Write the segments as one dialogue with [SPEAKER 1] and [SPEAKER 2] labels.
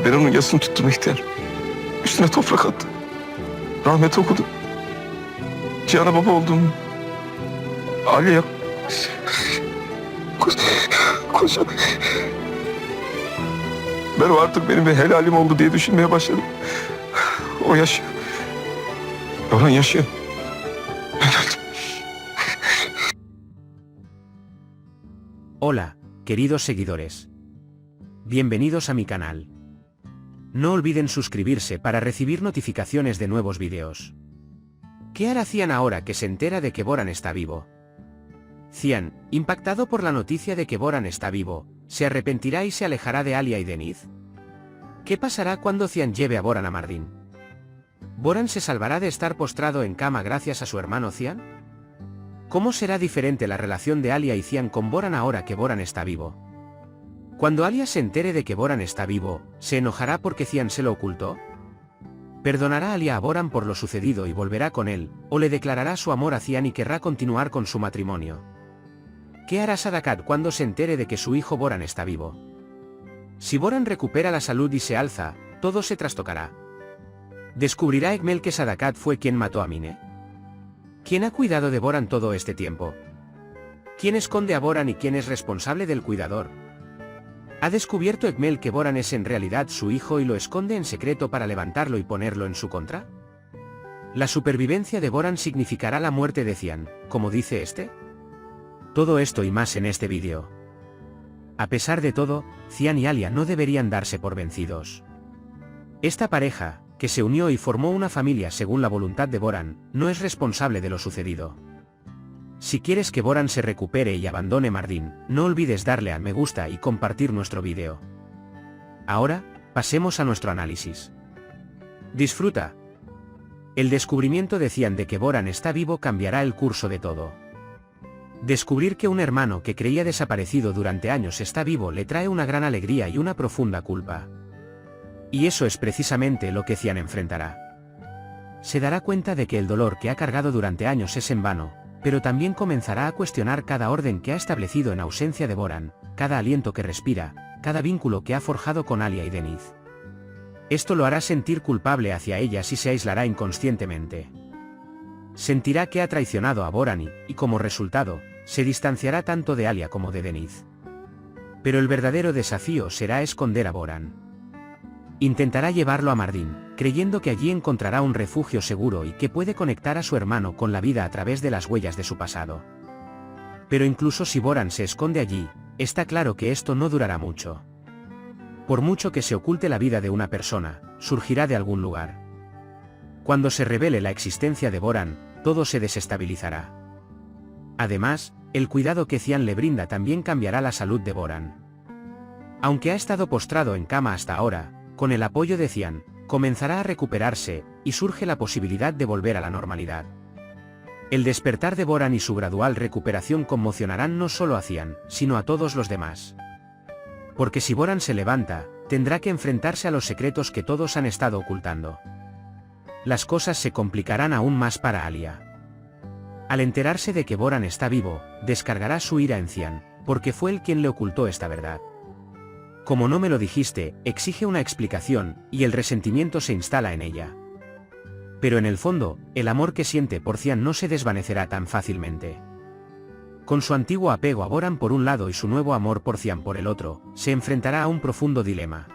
[SPEAKER 1] Ben onun yasını tuttum ihtiyar. Üstüne toprak attı. Rahmet okudu. Cihan'a baba oldum. Ali'ye koşan. Ben o artık benim bir helalim oldu diye düşünmeye başladım. O yaşıyor. Orhan yaşıyor.
[SPEAKER 2] Hola, queridos seguidores. Bienvenidos a mi canal. No olviden suscribirse para recibir notificaciones de nuevos videos. ¿Qué hará Cian ahora que se entera de que Boran está vivo? Cian, impactado por la noticia de que Boran está vivo, se arrepentirá y se alejará de Alia y Denith. ¿Qué pasará cuando Cian lleve a Boran a Mardin? ¿Boran se salvará de estar postrado en cama gracias a su hermano Cian? ¿Cómo será diferente la relación de Alia y Cian con Boran ahora que Boran está vivo? Cuando Alia se entere de que Boran está vivo, ¿se enojará porque Cian se lo ocultó? ¿Perdonará Alia a Boran por lo sucedido y volverá con él, o le declarará su amor a Cian y querrá continuar con su matrimonio? ¿Qué hará Sadakat cuando se entere de que su hijo Boran está vivo? Si Boran recupera la salud y se alza, todo se trastocará. ¿Descubrirá Egmel que Sadakat fue quien mató a Mine? ¿Quién ha cuidado de Boran todo este tiempo? ¿Quién esconde a Boran y quién es responsable del cuidador? ¿Ha descubierto Egmel que Boran es en realidad su hijo y lo esconde en secreto para levantarlo y ponerlo en su contra? ¿La supervivencia de Boran significará la muerte de Cian, como dice este? Todo esto y más en este vídeo. A pesar de todo, Cian y Alia no deberían darse por vencidos. Esta pareja, que se unió y formó una familia según la voluntad de Boran, no es responsable de lo sucedido. Si quieres que Boran se recupere y abandone Mardin, no olvides darle a me gusta y compartir nuestro vídeo. Ahora, pasemos a nuestro análisis. Disfruta. El descubrimiento de Cian de que Boran está vivo cambiará el curso de todo. Descubrir que un hermano que creía desaparecido durante años está vivo le trae una gran alegría y una profunda culpa. Y eso es precisamente lo que Cian enfrentará. Se dará cuenta de que el dolor que ha cargado durante años es en vano, pero también comenzará a cuestionar cada orden que ha establecido en ausencia de Boran, cada aliento que respira, cada vínculo que ha forjado con Alia y Denith. Esto lo hará sentir culpable hacia ellas y se aislará inconscientemente. Sentirá que ha traicionado a Boran y como resultado, se distanciará tanto de Alia como de Denith. Pero el verdadero desafío será esconder a Boran. Intentará llevarlo a Mardin, creyendo que allí encontrará un refugio seguro y que puede conectar a su hermano con la vida a través de las huellas de su pasado. Pero incluso si Boran se esconde allí, está claro que esto no durará mucho. Por mucho que se oculte la vida de una persona, surgirá de algún lugar. Cuando se revele la existencia de Boran, todo se desestabilizará. Además, el cuidado que Cian le brinda también cambiará la salud de Boran. Aunque ha estado postrado en cama hasta ahora, con el apoyo de Cian, comenzará a recuperarse, y surge la posibilidad de volver a la normalidad. El despertar de Boran y su gradual recuperación conmocionarán no solo a Cian, sino a todos los demás. Porque si Boran se levanta, tendrá que enfrentarse a los secretos que todos han estado ocultando. Las cosas se complicarán aún más para Alia. Al enterarse de que Boran está vivo, descargará su ira en Cian, porque fue él quien le ocultó esta verdad. Como no me lo dijiste, exige una explicación, y el resentimiento se instala en ella. Pero en el fondo, el amor que siente por Cian no se desvanecerá tan fácilmente. Con su antiguo apego a Boran por un lado y su nuevo amor por Cian por el otro, se enfrentará a un profundo dilema.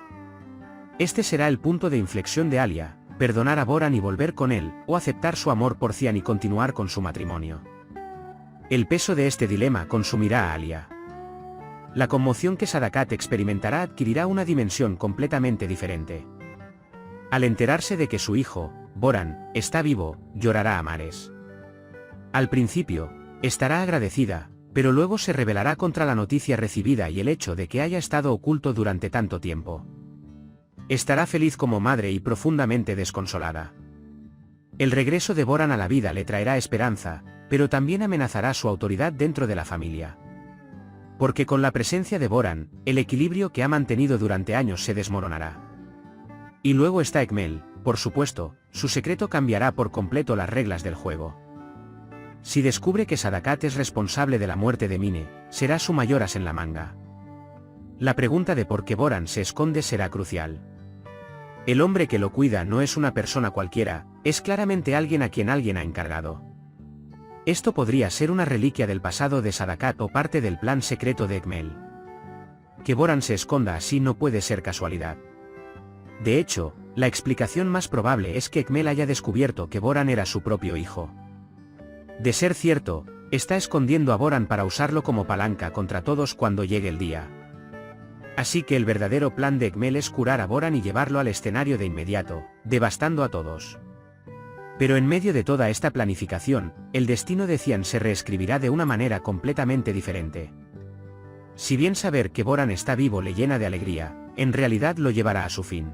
[SPEAKER 2] Este será el punto de inflexión de Alia: perdonar a Boran y volver con él, o aceptar su amor por Cian y continuar con su matrimonio. El peso de este dilema consumirá a Alia. La conmoción que Sadakat experimentará adquirirá una dimensión completamente diferente. Al enterarse de que su hijo, Boran, está vivo, llorará a mares. Al principio, estará agradecida, pero luego se rebelará contra la noticia recibida y el hecho de que haya estado oculto durante tanto tiempo. Estará feliz como madre y profundamente desconsolada. El regreso de Boran a la vida le traerá esperanza, pero también amenazará su autoridad dentro de la familia. Porque con la presencia de Boran, el equilibrio que ha mantenido durante años se desmoronará. Y luego está Egmel, por supuesto, su secreto cambiará por completo las reglas del juego. Si descubre que Sadakat es responsable de la muerte de Mine, será su mayor as en la manga. La pregunta de por qué Boran se esconde será crucial. El hombre que lo cuida no es una persona cualquiera, es claramente alguien a quien alguien ha encargado. Esto podría ser una reliquia del pasado de Sadaqat o parte del plan secreto de Ekmel. Que Boran se esconda así no puede ser casualidad. De hecho, la explicación más probable es que Ekmel haya descubierto que Boran era su propio hijo. De ser cierto, está escondiendo a Boran para usarlo como palanca contra todos cuando llegue el día. Así que el verdadero plan de Ekmel es curar a Boran y llevarlo al escenario de inmediato, devastando a todos. Pero en medio de toda esta planificación, el destino de Cian se reescribirá de una manera completamente diferente. Si bien saber que Boran está vivo le llena de alegría, en realidad lo llevará a su fin.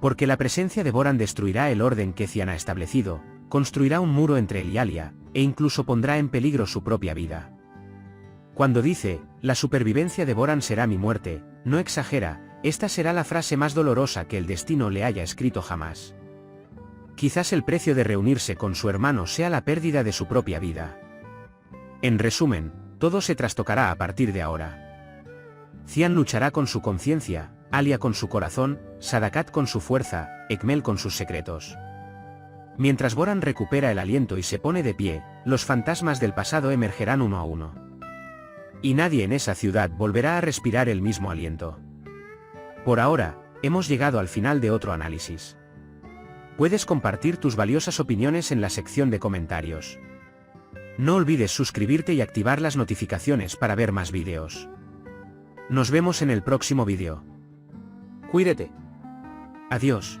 [SPEAKER 2] Porque la presencia de Boran destruirá el orden que Cian ha establecido, construirá un muro entre él y Alia, e incluso pondrá en peligro su propia vida. Cuando dice, la supervivencia de Boran será mi muerte, no exagera, esta será la frase más dolorosa que el destino le haya escrito jamás. Quizás el precio de reunirse con su hermano sea la pérdida de su propia vida. En resumen, todo se trastocará a partir de ahora. Cian luchará con su conciencia, Alia con su corazón, Sadaqat con su fuerza, Ekmel con sus secretos. Mientras Boran recupera el aliento y se pone de pie, los fantasmas del pasado emergerán uno a uno. Y nadie en esa ciudad volverá a respirar el mismo aliento. Por ahora, hemos llegado al final de otro análisis. Puedes compartir tus valiosas opiniones en la sección de comentarios. No olvides suscribirte y activar las notificaciones para ver más vídeos. Nos vemos en el próximo vídeo. Cuídate. Adiós.